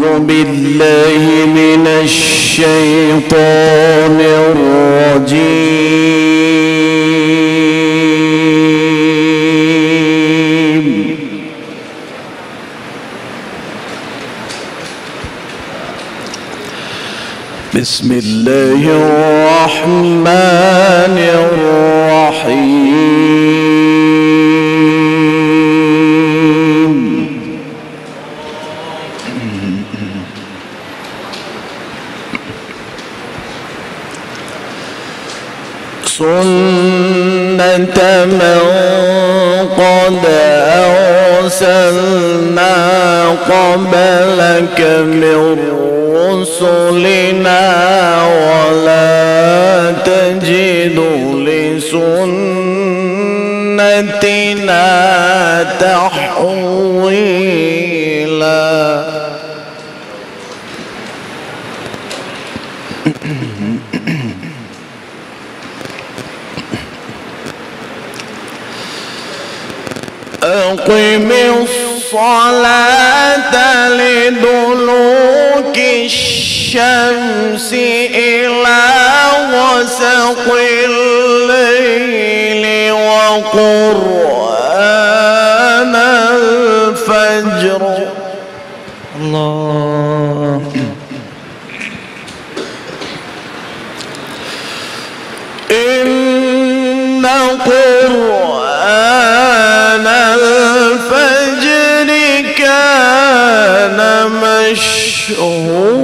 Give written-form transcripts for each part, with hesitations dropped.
أعوذ بالله من الشيطان الرجيم. بسم الله الرحمن الرحيم. سنة من قد أرسلنا قبلك من رسلنا ولا تجد لسنتنا تحويلا. أقم الصلاة لدلوك الشمس إلى غسق الليل وقرآن الفجر. الله. إن قرآن الفجر كان مشهودا.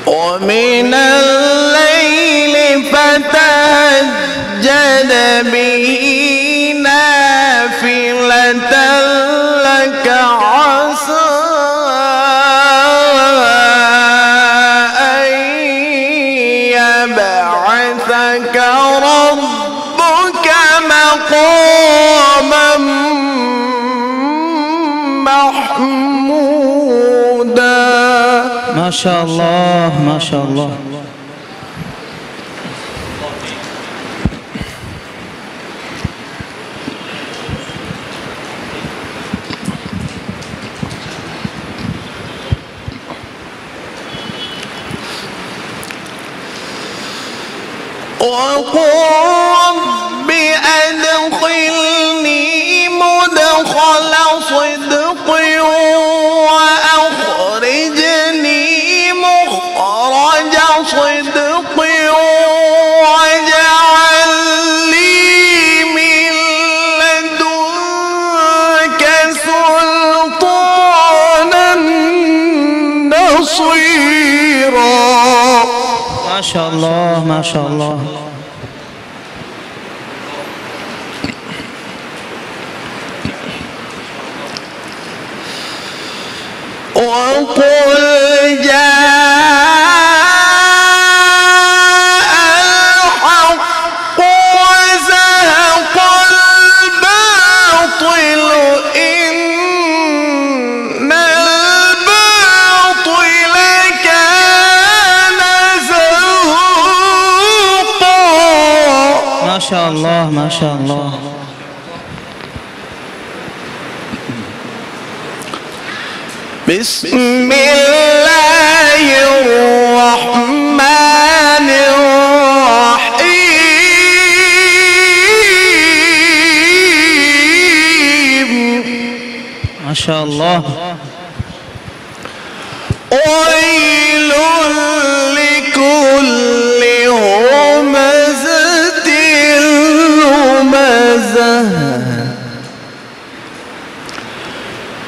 ومن الليل فتهجد به نافلة لك عسى أن يبعثك ربك مقاما محمودا. ما شاء الله ما شاء الله. وقل رب أدخلني مدخل صدق وأخرجني مخرج صدق واجعل لي من لدنك سلطانا نصيرا. ما شاء الله ما شاء الله. وقل جاء الحق وزهق الباطل إن الباطل كان زهوقا. ما شاء الله ما شاء الله. بسم الله الرحمن الرحيم. ما شاء الله. ويل لكل همزة لمزة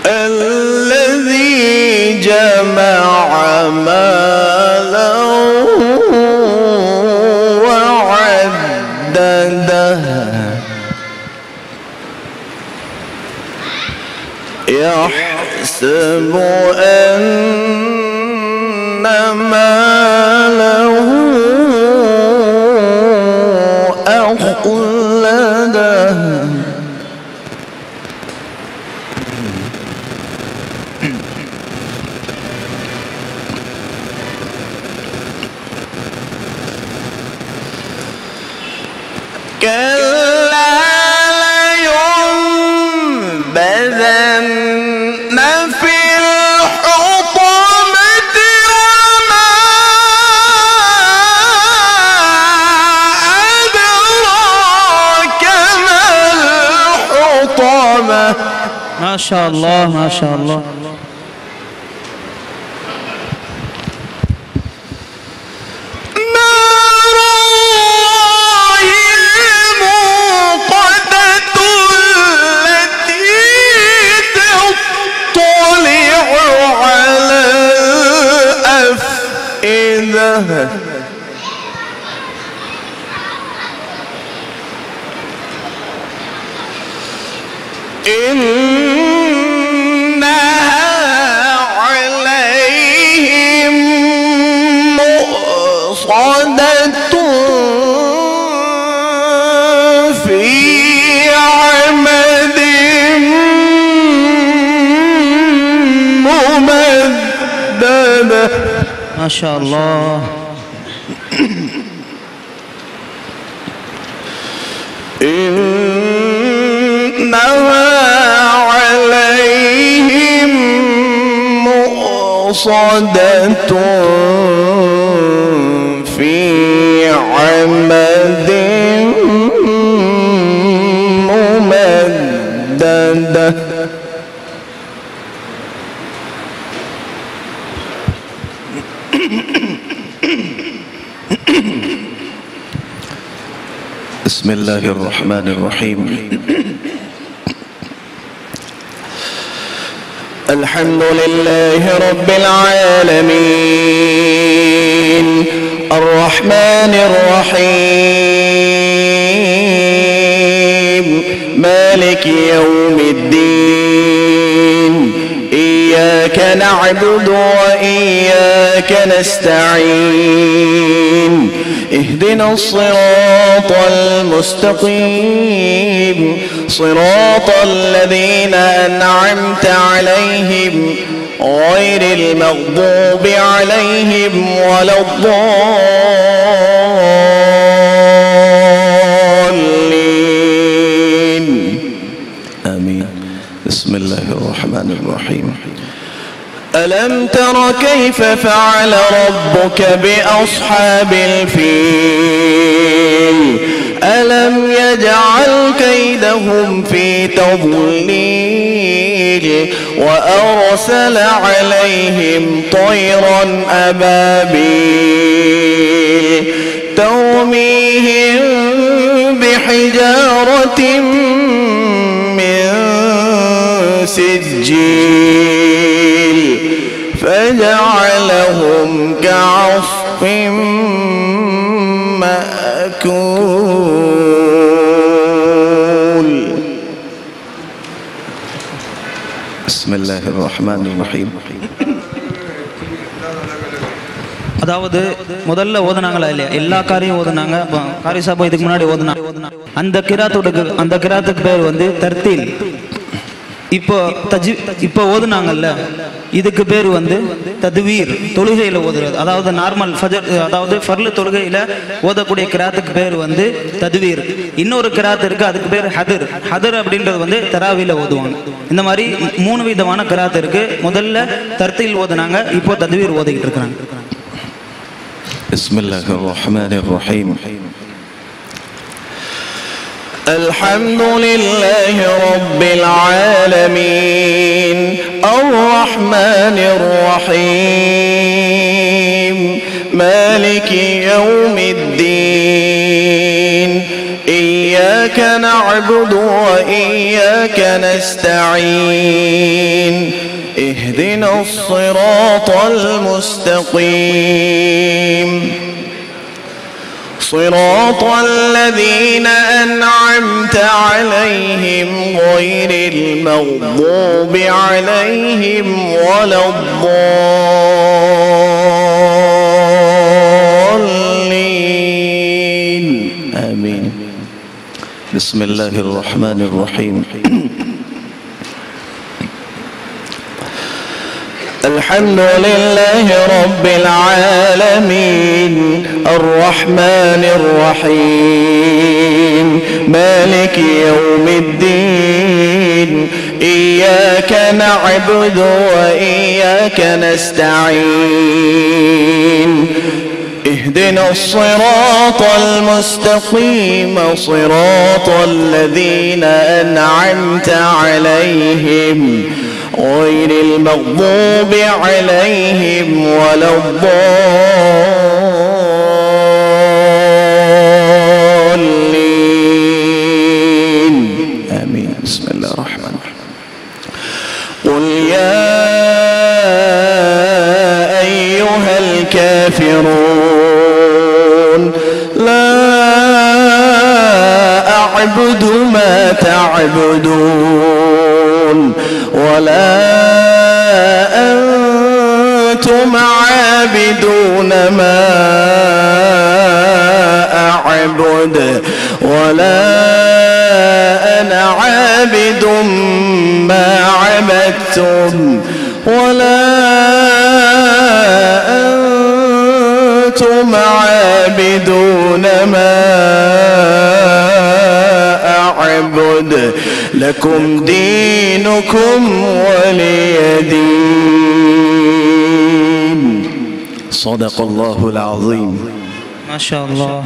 الذي جمع مالا وعدده يحسب أن ماله أخلده. كلا لينبذن في الحطمة وما أدراك ما الحطمة. ما شاء الله ما شاء الله. إنها عليهم مؤصدة في عمد ممددة. ما شاء الله. إنها عليهم مؤصدة في عمد ممددة. بسم الله الرحمن الرحيم. الحمد لله رب العالمين الرحمن الرحيم مالك يوم الدين إياك نعبد وإياك نستعين اهدنا الصراط المستقيم صراط الذين أنعمت عليهم غير المغضوب عليهم ولا الضالين آمين. بسم الله الرحمن الرحيم. ألم تر كيف فعل ربك بأصحاب الفيل ألم يجعل كيدهم في تضليل وأرسل عليهم طيرا أبابيل ترميهم بحجارة من سجيل فجعلهم كعصف مأكول. بسم الله الرحمن الرحيم. அதாவது முதல்ல ஓதுனாங்களா இல்லையா? எல்லா காரியம் ஓதுனாங்க. காரி சாபா இதுக்கு முன்னாடி ஓதுனாங்க. அந்த கிராத்துக்கு பேர் வந்து தர்த்தீல். இப்போ ஓதுனாங்கல்ல, இதுக்கு பேர் வந்து தத்வீர், தொழுகையில ஓதுறது. அதாவது நார்மல் ஃபஜர், அதாவது ஃபர்லு தொழுகையில ஓதக்கூடிய கிராத்துக்கு பேர் வந்து தத்வீர். இன்னொரு கிராத் இருக்கு, அதுக்கு பேர் ஹதர். ஹதர் அப்படின்றது வந்து தராவில ஓதுவாங்க. இந்த மாதிரி 3 விதமான கிராத் இருக்கு. முதல்ல தர்த்தீல் ஓதுனாங்க, இப்போ தத்வீர் ஓதிக்கிட்டு இருக்காங்க. بسم الله الرحمن الرحيم. الحمد لله رب العالمين الرحمن الرحيم مالك يوم الدين إياك نعبد وإياك نستعين اهدنا الصراط المستقيم صراط الذين أنعمت عليهم غير المغضوب عليهم ولا الضالين آمين. بسم الله الرحمن الرحيم. الحمد لله رب العالمين الرحمن الرحيم مالك يوم الدين إياك نعبد وإياك نستعين اهدنا الصراط المستقيم صراط الذين أنعمت عليهم غير المغضوب عليهم ولا الضالين آمين. بسم الله الرحمن الرحيم. قل يا أيها الكافرون لا أعبد ما تعبدون ولا أنتم عابدون ما أعبد ولا أنا عابد ما عبدتم ولا أنتم عابدون ما أعبد لكم دينكم ولي دين. صدق الله العظيم. ما شاء الله.